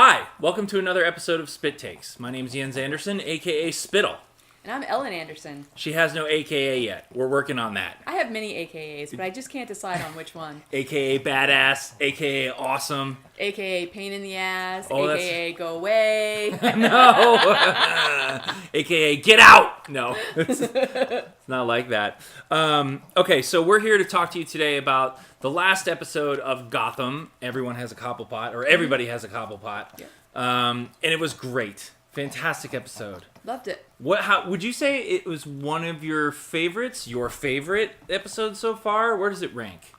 Hi, welcome to another episode of Spyt-Takes. My name's Jens Anderson, aka Spittle. And I'm Ellen Anderson. She has no AKA yet. We're working on that. I have many AKAs, but I just can't decide on which one. AKA badass, AKA awesome. AKA pain in the ass, Oh, AKA go away. No! AKA get out! No, it's not like that. Okay, so we're here to talk to you today about the last episode of Gotham. Everyone has a Cobblepot, or everybody has a Cobblepot. Yeah. And it was great. Fantastic episode. Loved it. How would you say it was one of your favorites? Your favorite episode so far? Where does it rank?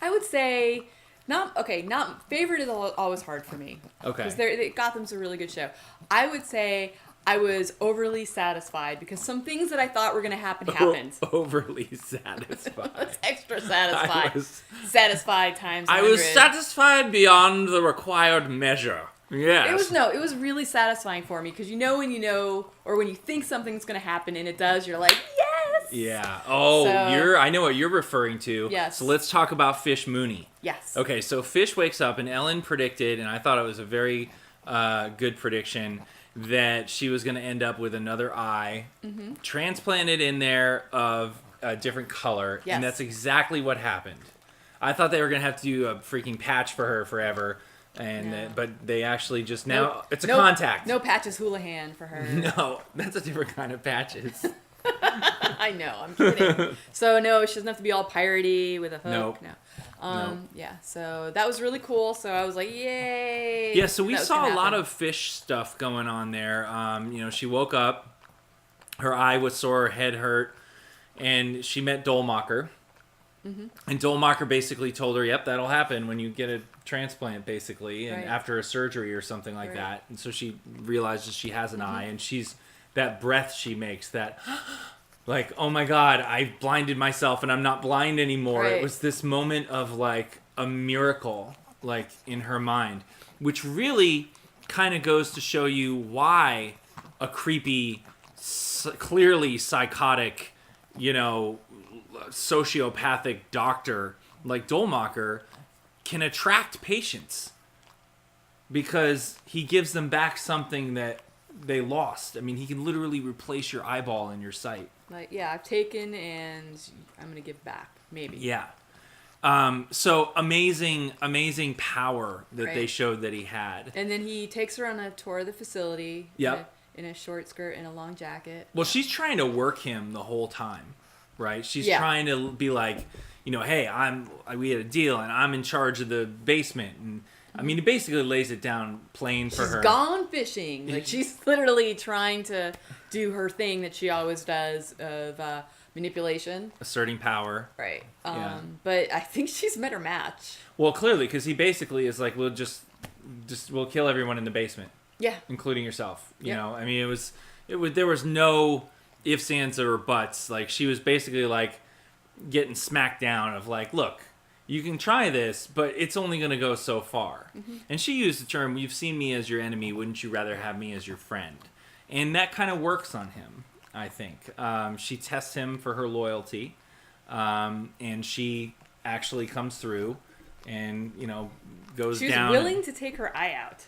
I would say not favorite is always hard for me. Okay. Because Gotham's a really good show. I would say I was overly satisfied because some things that I thought were going to happen happened. Overly satisfied. That's extra satisfied. I was satisfied times 100. I was satisfied beyond the required measure. Yes. It was really satisfying for me because when you know or when you think something's going to happen and it does, you're like, yes! Yeah. Oh, I know what you're referring to. Yes. So let's talk about Fish Mooney. Yes. Okay, so Fish wakes up and Ellen predicted, and I thought it was a very good prediction, that she was going to end up with another eye transplanted in there of a different color. Yes. And that's exactly what happened. I thought they were going to have to do a freaking patch for her forever. But they actually just now it's a contact. No Patches Houlihan for her. No, that's a different kind of patches. I know, I'm kidding. So no, she doesn't have to be all piratey with a hook. Nope. No. Yeah. So that was really cool. So I was like, yay. Yeah. So we saw a lot of Fish stuff going on there. She woke up, her eye was sore, her head hurt, and she met Dolmacher. Mm-hmm. And Dolmacher basically told her, "Yep, that'll happen when you get a transplant, basically, and after a surgery or something like that." And so she realizes she has an eye, and that breath she makes, that like, oh my God, I blinded myself and I'm not blind anymore. Right. It was this moment of like a miracle, like in her mind, which really kind of goes to show you why a creepy, clearly psychotic, sociopathic doctor like Dolmacher can attract patients, because he gives them back something that they lost. I mean, he can literally replace your eyeball in your sight. Like, yeah, I've taken and I'm gonna give back, maybe. Yeah. So amazing power that they showed that he had. And then he takes her on a tour of the facility. Yep. In a short skirt and a long jacket. Well, she's trying to work him the whole time, right? She's trying to be like, hey, we had a deal and I'm in charge of the basement. And I mean, he basically lays it down plain for her. She's gone fishing. Like, she's literally trying to do her thing that she always does of manipulation. Asserting power. Right. But I think she's met her match. Well, clearly, because he basically is like, we'll we'll kill everyone in the basement. Yeah. Including yourself. You know, I mean, there was no ifs, ands, or buts. Like, she was basically like getting smacked down of like, look, you can try this, but it's only going to go so far. Mm-hmm. And she used the term, "You've seen me as your enemy. Wouldn't you rather have me as your friend?" And that kind of works on him, I think. She tests him for her loyalty, and she actually comes through and, goes down. She's willing to take her eye out.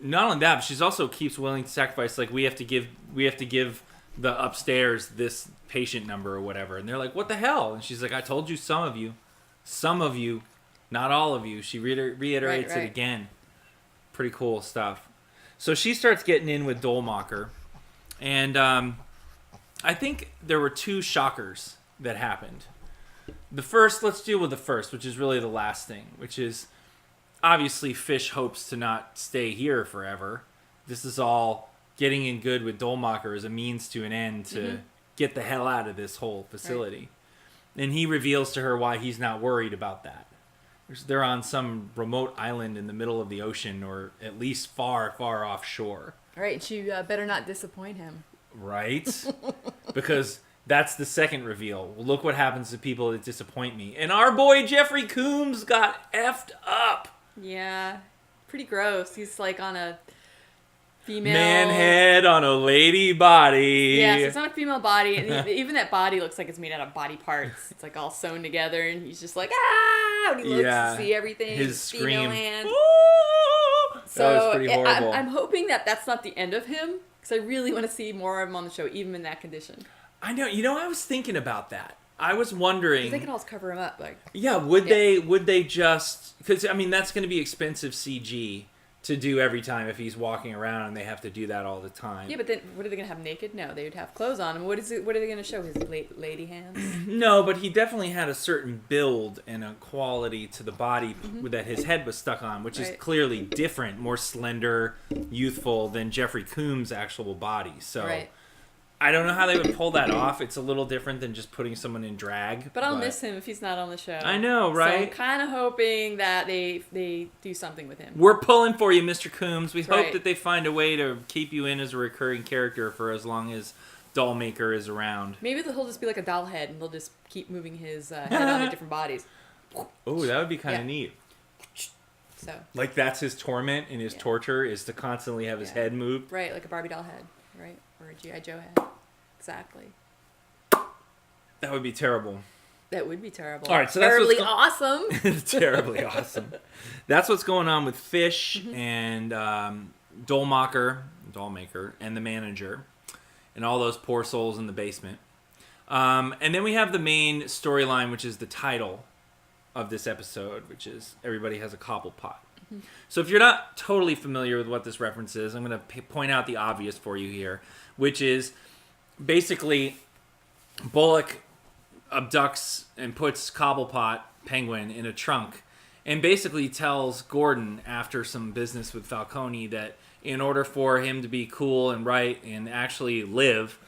Not only that, but she's also keeps willing to sacrifice. Like, we have to give the upstairs this patient number or whatever. And they're like, "What the hell?" And she's like, "I told you, some of you, not all of you." She reiterates it again. Pretty cool stuff. So she starts getting in with Dolmacher. And I think there were two shockers that happened. Let's deal with the first, which is really the last thing, which is obviously Fish hopes to not stay here forever. This is all getting in good with Dolmacher as a means to an end to get the hell out of this whole facility. Right. And he reveals to her why he's not worried about that. They're on some remote island in the middle of the ocean, or at least far, far offshore. Right, she better not disappoint him. Right? Because that's the second reveal. Look what happens to people that disappoint me. And our boy Jeffrey Combs got effed up. Yeah, pretty gross. He's like on a female... Man head on a lady body. Yeah, so it's on a female body, and even that body looks like it's made out of body parts. It's like all sewn together, and he's just like, ah! When he looks to see everything. His female scream. hand. So was pretty horrible. I'm hoping that that's not the end of him, because I really want to see more of him on the show, even in that condition. I know. You know, I was thinking about that. I was wondering. They can always cover him up, like. Yeah, would they just? Because I mean, that's going to be expensive CG to do every time if he's walking around, and they have to do that all the time. Yeah, but then what are they going to have naked? No, they would have clothes on. And what are they going to show? His lady hands? No, but he definitely had a certain build and a quality to the body that his head was stuck on, which is clearly different, more slender, youthful than Jeffrey Combs' actual body. So. Right. I don't know how they would pull that off. It's a little different than just putting someone in drag. But I'll miss him if he's not on the show. I know, right? So I'm kind of hoping that they do something with him. We're pulling for you, Mr. Coombs. We hope right. that they find a way to keep you in as a recurring character for as long as Dollmaker is around. Maybe he'll just be like a doll head, and they'll just keep moving his head onto different bodies. Oh, that would be kind of neat. So. Like that's his torment and his torture is to constantly have his head moved. Right, like a Barbie doll head, right? Or a G.I. Joe head. Exactly. That would be terrible. That would be terrible. All right, so terribly awesome. Terribly awesome. That's what's going on with Fish and Dollmaker, and the manager, and all those poor souls in the basement. And then we have the main storyline, which is the title of this episode, which is Everybody Has a Cobblepot. So if you're not totally familiar with what this reference is, I'm going to point out the obvious for you here, which is basically Bullock abducts and puts Cobblepot, Penguin, in a trunk and basically tells Gordon after some business with Falcone that in order for him to be cool and right and actually live,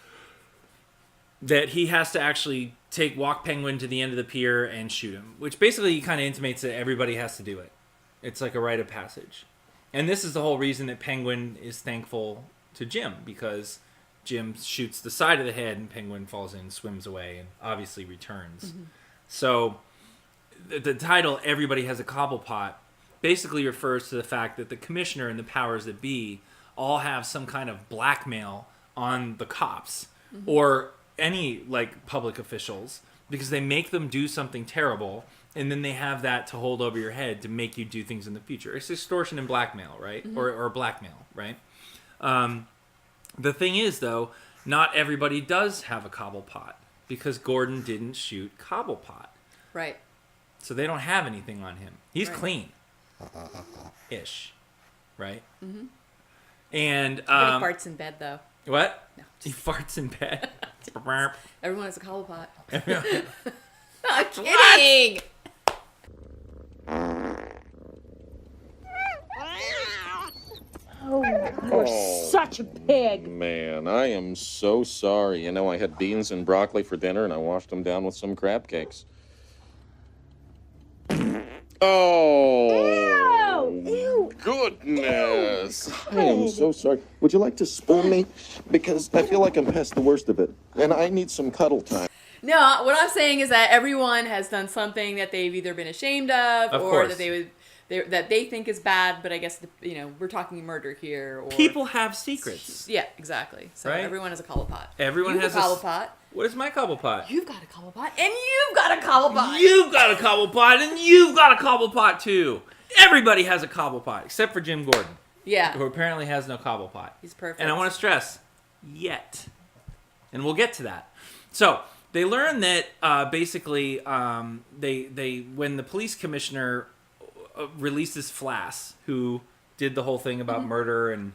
that he has to actually walk Penguin to the end of the pier and shoot him, which basically kind of intimates that everybody has to do it. It's like a rite of passage. And this is the whole reason that Penguin is thankful to Jim, because Jim shoots the side of the head and Penguin falls in, swims away, and obviously returns. So the title, Everybody Has a Cobblepot, basically refers to the fact that the commissioner and the powers that be all have some kind of blackmail on the cops or any like public officials, because they make them do something terrible, and then they have that to hold over your head to make you do things in the future. It's extortion and blackmail, right? Or blackmail, right? The thing is, though, not everybody does have a Cobblepot, because Gordon didn't shoot Cobblepot. Right. So they don't have anything on him. He's clean. Ish. Right? And But he farts in bed, though. What? No. He farts in bed. Everyone has a Cobblepot. I'm I'm kidding! Oh, you're such a pig. Man, I am so sorry. You know, I had beans and broccoli for dinner, and I washed them down with some crab cakes. Oh, Ew. goodness. I am so sorry. Would you like to spoon me? Because I feel like I'm past the worst of it, and I need some cuddle time. No, what I'm saying is that everyone has done something that they've either been ashamed of or course. that that they think is bad, but I guess we're talking murder here. Or People have secrets. Yeah, exactly. So Right? everyone has a Cobblepot. Everyone you has have a Cobblepot. What is my Cobblepot? You've got a Cobblepot, and you've got a Cobblepot. You've got a Cobblepot, and you've got a Cobblepot too. Everybody has a Cobblepot, except for Jim Gordon, Yeah, who apparently has no Cobblepot. he's perfect. And I want to stress, yet. And we'll get to that. So, they learn that basically, they when the police commissioner releases Flass, who did the whole thing about murder and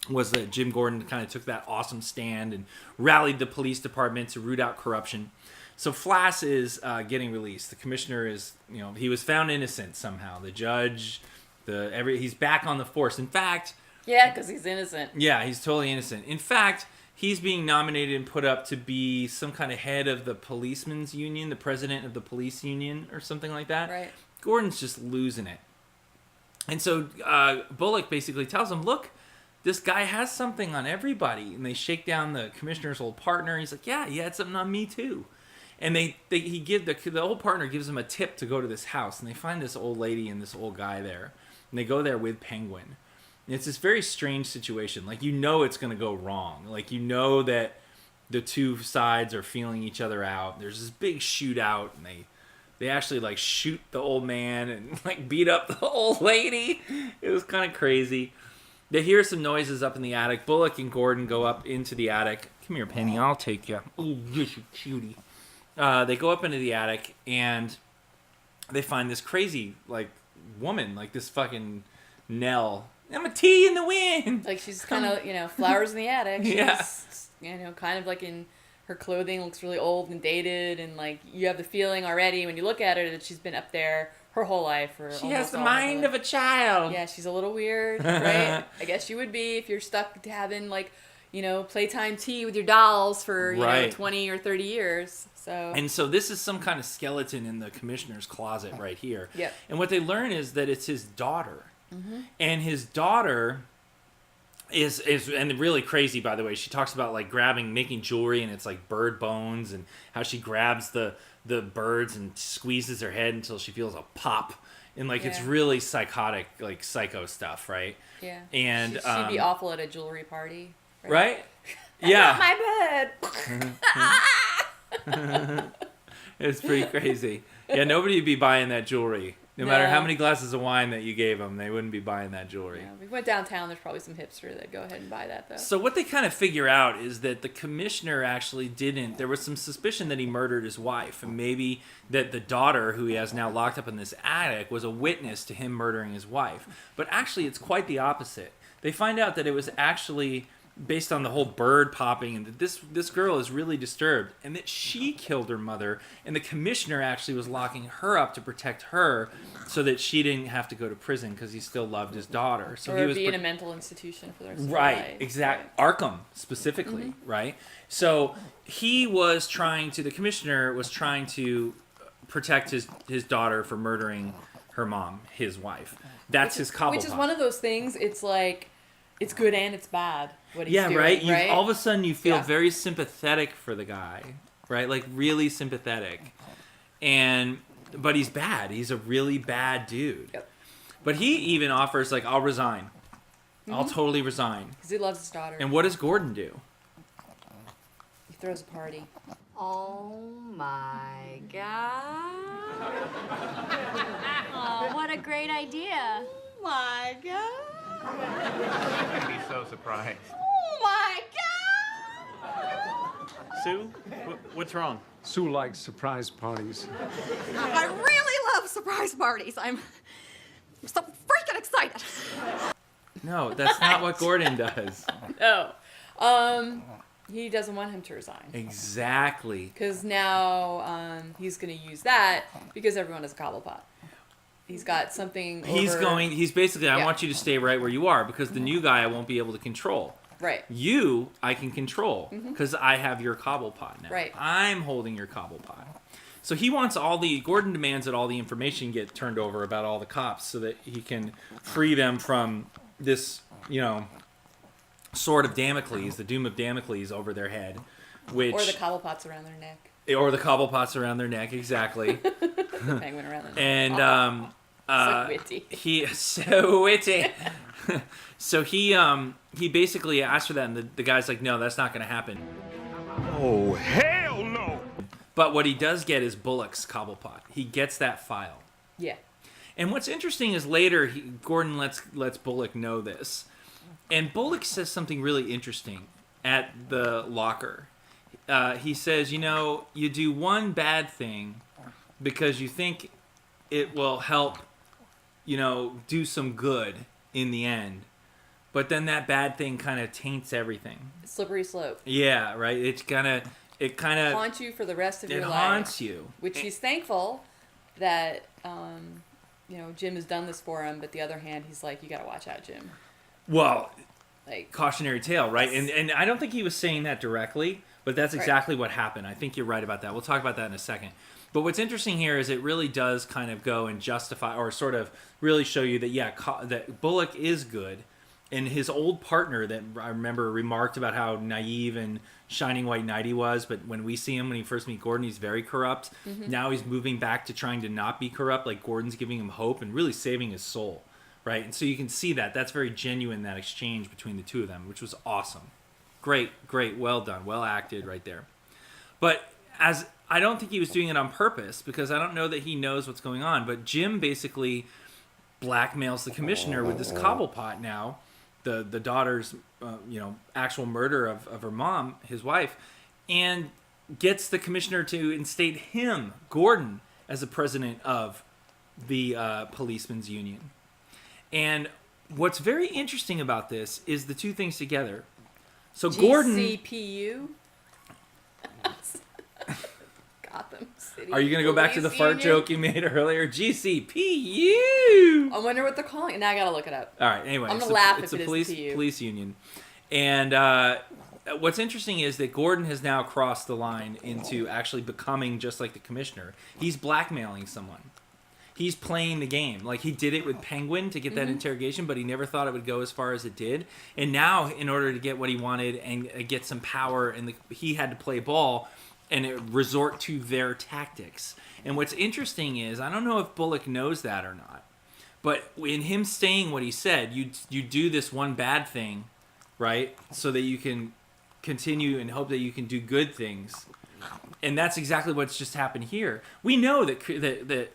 was that Jim Gordon kind of took that awesome stand and rallied the police department to root out corruption. So Flass is getting released. The commissioner is, he was found innocent somehow. The judge, he's back on the force. In fact, yeah, because he's innocent. yeah, he's totally innocent. In fact, he's being nominated and put up to be some kind of head of the policemen's union, the president of the police union, or something like that. Right. Gordon's just losing it. And so Bullock basically tells him, look, this guy has something on everybody. And they shake down the commissioner's old partner. He's like, yeah, he had something on me too. And the old partner gives him a tip to go to this house. And they find this old lady and this old guy there. And they go there with Penguin. And it's this very strange situation. Like, it's going to go wrong. Like, that the two sides are feeling each other out. There's this big shootout. And They actually like shoot the old man and like beat up the old lady. It was kind of crazy. They hear some noises up in the attic. Bullock and Gordon go up into the attic. Come here, Penny. I'll take you. Oh, you're so cutie. They go up into the attic and they find this crazy like woman, like this fucking Nell. I'm a tea in the wind. Like she's kind of, flowers in the attic. She's, Yeah. kind of like in her clothing looks really old and dated, and like you have the feeling already when you look at her that she's been up there her whole life. She has the mind of a child. Yeah, she's a little weird, right? I guess you would be if you're stuck to having like, playtime tea with your dolls for, 20 or 30 years. And so this is some kind of skeleton in the commissioner's closet right here. Yep. And what they learn is that it's his daughter. Mm-hmm. And his daughter is and really crazy, by the way. She talks about like making jewelry, and it's like bird bones, and how she grabs the birds and squeezes her head until she feels a pop. And like it's really psychotic, like psycho stuff, right? Yeah. And she'd be awful at a jewelry party. Right? Yeah. My bed. It's pretty crazy. Yeah, nobody would be buying that jewelry. No matter how many glasses of wine that you gave them, they wouldn't be buying that jewelry. Yeah, we went downtown. There's probably some hipster that go ahead and buy that, though. So what they kind of figure out is that the commissioner actually didn't. There was some suspicion that he murdered his wife, and maybe that the daughter, who he has now locked up in this attic, was a witness to him murdering his wife. But actually, it's quite the opposite. They find out that it was actually based on the whole bird popping, and that this girl is really disturbed, and that she killed her mother, and the commissioner actually was locking her up to protect her so that she didn't have to go to prison because he still loved his daughter. So he was be in a mental institution for the rest of right, their life. exactly. Right. Arkham specifically, right? So the commissioner was trying to protect his daughter from murdering her mom, his wife. That's his Cobblepot. Which is one of those things. It's like it's good and it's bad. What he's doing, right. Right. All of a sudden, you feel very sympathetic for the guy, right? Like really sympathetic, but he's bad. He's a really bad dude. Yep. But he even offers like, "I'll resign. I'll totally resign." Because he loves his daughter. And what does Gordon do? He throws a party. Oh my god. Oh, what a great idea. Oh my god. I'd be so surprised. Oh my god. Sue, what's wrong? Sue likes surprise parties. I really love surprise parties. I'm so freaking excited. No, that's not what Gordon does. No. He doesn't want him to resign. Exactly. Because now he's going to use that because everyone is a Cobblepot. He's got something He's basically, I want you to stay right where you are because the new guy I won't be able to control. Right. You, I can control because I have your Cobblepot now. Right. I'm holding your Cobblepot. So he wants Gordon demands that all the information get turned over about all the cops so that he can free them from this, sword of Damocles, the doom of Damocles over their head. Or the Cobblepots around their neck. Or the Cobblepots around their neck, exactly. The penguin around their neck. And, so witty. He is so witty. So he basically asked for that, and the guy's like, no, that's not going to happen. Oh, hell no! But what he does get is Bullock's Cobblepot. He gets that file. Yeah. And what's interesting is later, Gordon lets Bullock know this. And Bullock says something really interesting at the locker. He says, you do one bad thing because you think it will help, do some good in the end. But then that bad thing kind of taints everything. Slippery slope. Yeah, right? It kind of haunts you for the rest of your life. It haunts you. Which he's thankful that, Jim has done this for him. But the other hand, he's like, you got to watch out, Jim. Well, like cautionary tale, right? And I don't think he was saying that directly, but that's exactly what happened. I think you're right about that. We'll talk about that in a second. But what's interesting here is it really does kind of go and justify or sort of really show you that, that Bullock is good. And his old partner that I remember remarked about how naive and shining white knight he was. But when we see him, when he first meet Gordon, he's very corrupt. Mm-hmm. Now he's moving back to trying to not be corrupt. Like Gordon's giving him hope and really saving his soul. Right. And so you can see that. That's very genuine, that exchange between the two of them, which was awesome. Great. Well done. Well acted right there. But as I don't think he was doing it on purpose, because I don't know that he knows what's going on. But Jim basically blackmails the commissioner with this Cobblepot now, the daughter's actual murder of her mom, his wife, and gets the commissioner to instate him, Gordon, as the president of the policemen's union. And what's very interesting about this is the two things together. So Gordon, GCPU. Gotham City. Are you going to go back to the fart Union? joke you made earlier? GCPU. I wonder what they're calling it. Now I gotta look it up. All right. Anyway, I'm gonna laugh it's if a it police is PU. police union, and what's interesting is that Gordon has now crossed the line into actually becoming just like the commissioner. He's blackmailing someone. He's playing the game. Like, he did it with Penguin to get that interrogation, but he never thought it would go as far as it did. And now, in order to get what he wanted and get some power, and he had to play ball and resort to their tactics. And what's interesting is, I don't know if Bullock knows that or not, but in him saying what he said, you do this one bad thing, right, so that you can continue and hope that you can do good things. And that's exactly what's just happened here. We know that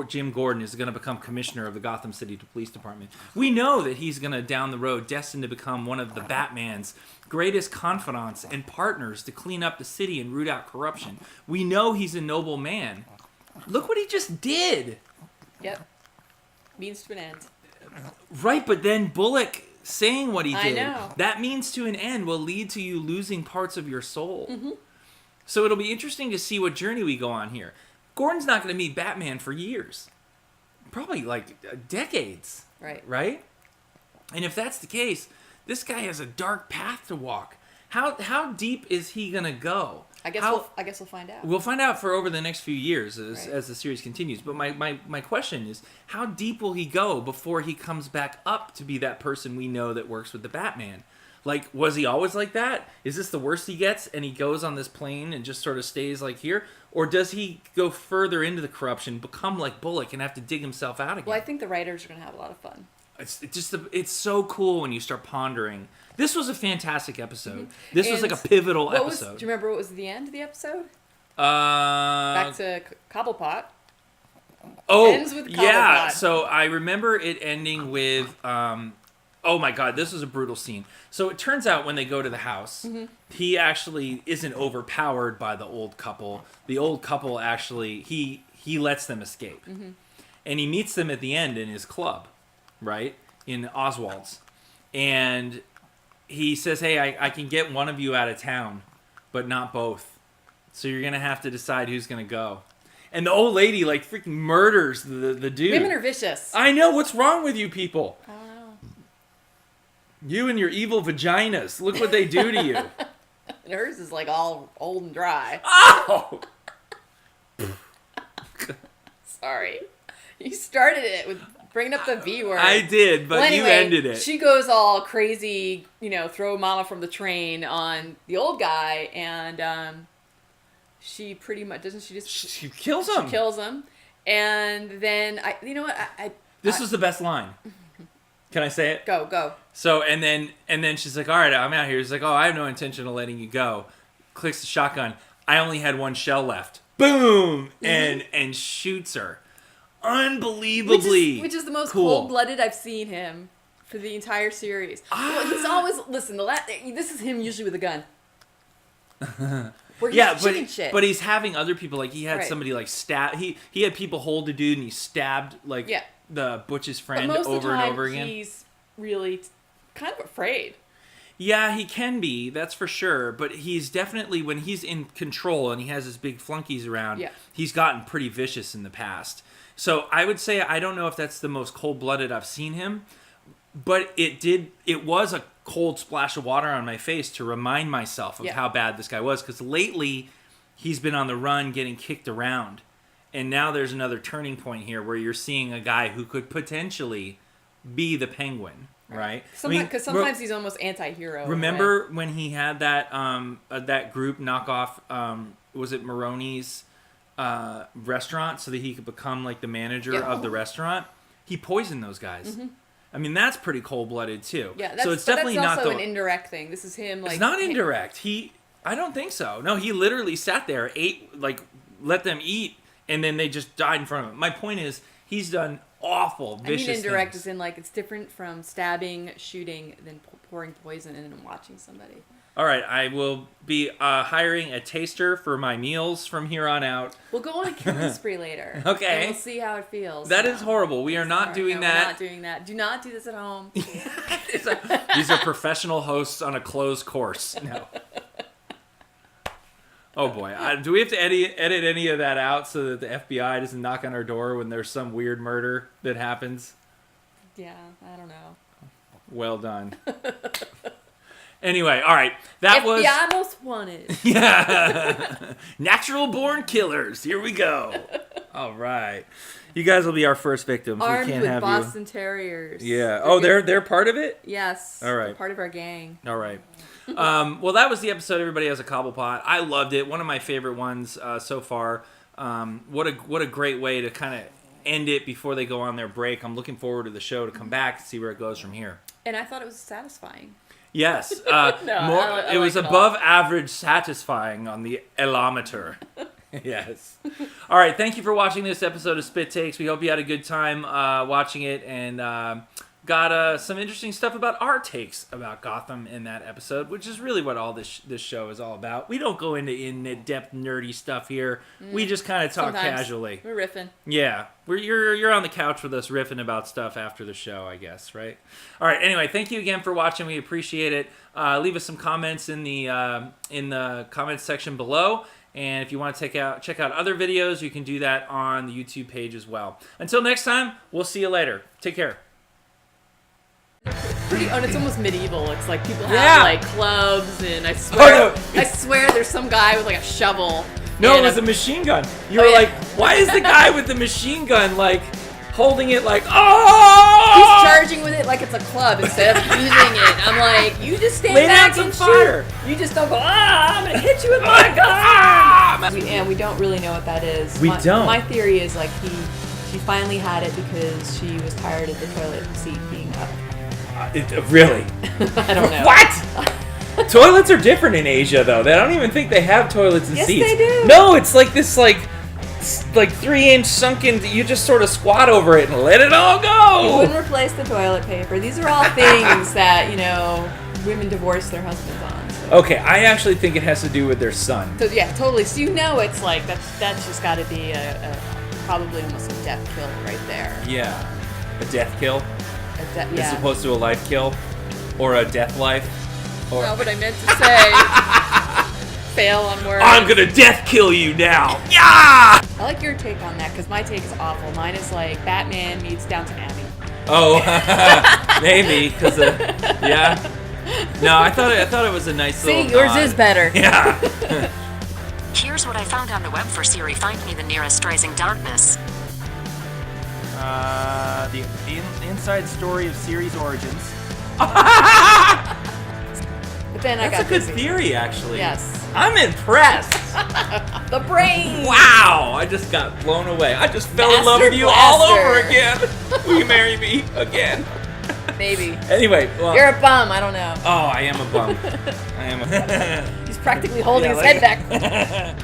Jim Gordon is going to become commissioner of the Gotham City Police Department. We know that he's going to, down the road, destined to become one of the Batman's greatest confidants and partners to clean up the city and root out corruption. We know he's a noble man. Look what he just did. Yep. Means to an end. Right, but then Bullock saying what he I did, know. that means to an end will lead to you losing parts of your soul. Mm-hmm. So it'll be interesting to see what journey we go on here. Gordon's not going to meet Batman for years. Probably like decades. Right. Right? And if that's the case, this guy has a dark path to walk. How deep is he going to go? I guess we'll find out. We'll find out for over the next few years Right. as the series continues. But my question is, how deep will he go before he comes back up to be that person we know that works with the Batman? Like, was he always like that? Is this the worst he gets and he goes on this plane and just sort of stays like here? Or does he go further into the corruption, become like Bullock, and have to dig himself out again? Well, I think the writers are going to have a lot of fun. It's so cool when you start pondering. This was a fantastic episode. Mm-hmm. This was like a pivotal episode. Do you remember what was the end of the episode? Back Back to Cobblepot. ends with yeah. Cobblepot. So I remember it ending with, oh my God, this was a brutal scene. So it turns out when they go to the house, he actually isn't overpowered by the old couple. The old couple actually, he lets them escape. And he meets them at the end in his club, right? In Oswald's. And he says, hey, I can get one of you out of town, but not both. So you're going to have to decide who's going to go. And the old lady, like, freaking murders the dude. Women are vicious. I know. What's wrong with you people? I don't know. You and your evil vaginas. Look what they do to you. And hers is like all old and dry. Oh! Sorry. You started it with bringing up the V word. I did, but Well, anyway, you ended it. She goes all crazy, throw mama from the train on the old guy, and she pretty much, doesn't she just... She kills him. She kills him. And then, This was the best line. Can I say it? Go. So, and then she's like, all right, I'm out here. He's like, oh, I have no intention of letting you go. Clicks the shotgun. I only had one shell left. Boom! And shoots her. Unbelievably Which is the most cool. cold-blooded I've seen him for the entire series. Well, he's always... Listen, this is him usually with a gun. Where he's shooting shit. But he's having other people, like, he had Right. somebody, like, stab... He had people hold the dude, and he stabbed, like, the Butch's friend but most over of the time, and over again. he's really kind of afraid. Yeah, he can be, that's for sure. But he's definitely, when he's in control and he has his big flunkies around, he's gotten pretty vicious in the past. So I would say, I don't know if that's the most cold-blooded I've seen him, but it was a cold splash of water on my face to remind myself of how bad this guy was. Because lately, he's been on the run getting kicked around. And now there's another turning point here where you're seeing a guy who could potentially be the Penguin, right? Because sometimes he's almost anti-hero. Remember when he had that that group knock off, was it Maroney's restaurant so that he could become like the manager of the restaurant? He poisoned those guys. I mean, that's pretty cold-blooded too. Yeah, so it's definitely that's not also an indirect thing. This is him like... It's not indirect. I don't think so. No, he literally sat there, ate, like, let them eat, and then they just died in front of him. My point is, he's done awful, vicious things. Indirect is in, like, it's different from stabbing, shooting, than pouring poison in and watching somebody. All right, I will be hiring a taster for my meals from here on out. We'll go on a killing spree later. Okay. And we'll see how it feels. That is horrible. We are not doing that. We're not doing that. Do not do this at home. These are professional hosts on a closed course. No. Oh boy, do we have to edit any of that out so that the FBI doesn't knock on our door when there's some weird murder that happens? Yeah, I don't know. Well done. Anyway, all right, that was FBI most wanted. Yeah, natural born killers. Here we go. All right, you guys will be our first victims. Armed we can't with have Boston Terriers. Yeah. Oh, they're part of it. Yes. All right. They're part of our gang. All right. Well, that was the episode. Everybody has a Cobblepot. I loved it. One of my favorite ones so far. What a great way to kind of end it before they go on their break. I'm looking forward to the show to come back to see where it goes from here. And I thought it was satisfying. Yes. I it was like it above average satisfying on the elometer. Yes. All right. Thank you for watching this episode of Spyt-Takes. We hope you had a good time watching it and got some interesting stuff about our takes about Gotham in that episode, which is really what all this show is all about. We don't go into in-depth nerdy stuff here. We just kind of talk Sometimes. casually. We're riffing. Yeah, you're on the couch with us riffing about stuff after the show, I guess, right? All right. Anyway, thank you again for watching. We appreciate it. Leave us some comments in the comments section below, and if you want to check out other videos, you can do that on the YouTube page as well. Until next time, we'll see you later. Take care. It's almost medieval. It's like people have Yeah. like clubs, and I swear there's some guy with like a shovel. No, it and was a machine gun. You were yeah. like, why is the guy with the machine gun like holding it like, oh? He's charging with it like it's a club instead of using it. I'm like, you just stand Lay back down and some fire. shoot. You just don't go, I'm gonna hit you with my gun. And we don't really know what that is. We don't. My theory is like she finally had it because she was tired of the toilet seat being up. Really? I don't know. What? Toilets are different in Asia, though. I don't even think they have toilets and Yes, seats. they do. No, it's like this, like 3-inch sunken. You just sort of squat over it and let it all You go. wouldn't replace the toilet paper. These are all things that women divorce their husbands on. So. Okay, I actually think it has to do with their son. So yeah, totally. So it's like that's just got to be a probably almost a death kill right there. Yeah, a death kill Yeah. as opposed to a life kill, or a death life. Or Not what I meant to say. Fail on words. I'm gonna death kill you now. Yeah. I like your take on that because my take is awful. Mine is like Batman meets Downton Abbey. Oh, maybe because yeah. No, I thought it was a nice little. See, yours nod. is better. Yeah. Here's what I found on the web for Siri. Find me the nearest Rising Darkness. The inside story of Siri's origins. But then I That's got a good busy. theory, actually. Yes. I'm impressed. The brain. Wow, I just got blown away. I just fell in love with you all over Master again. Will you marry me again? Maybe. Anyway, well, You're a bum. I don't know. oh, I am a bum. I am a. He's practically holding Yeah, his like- head back.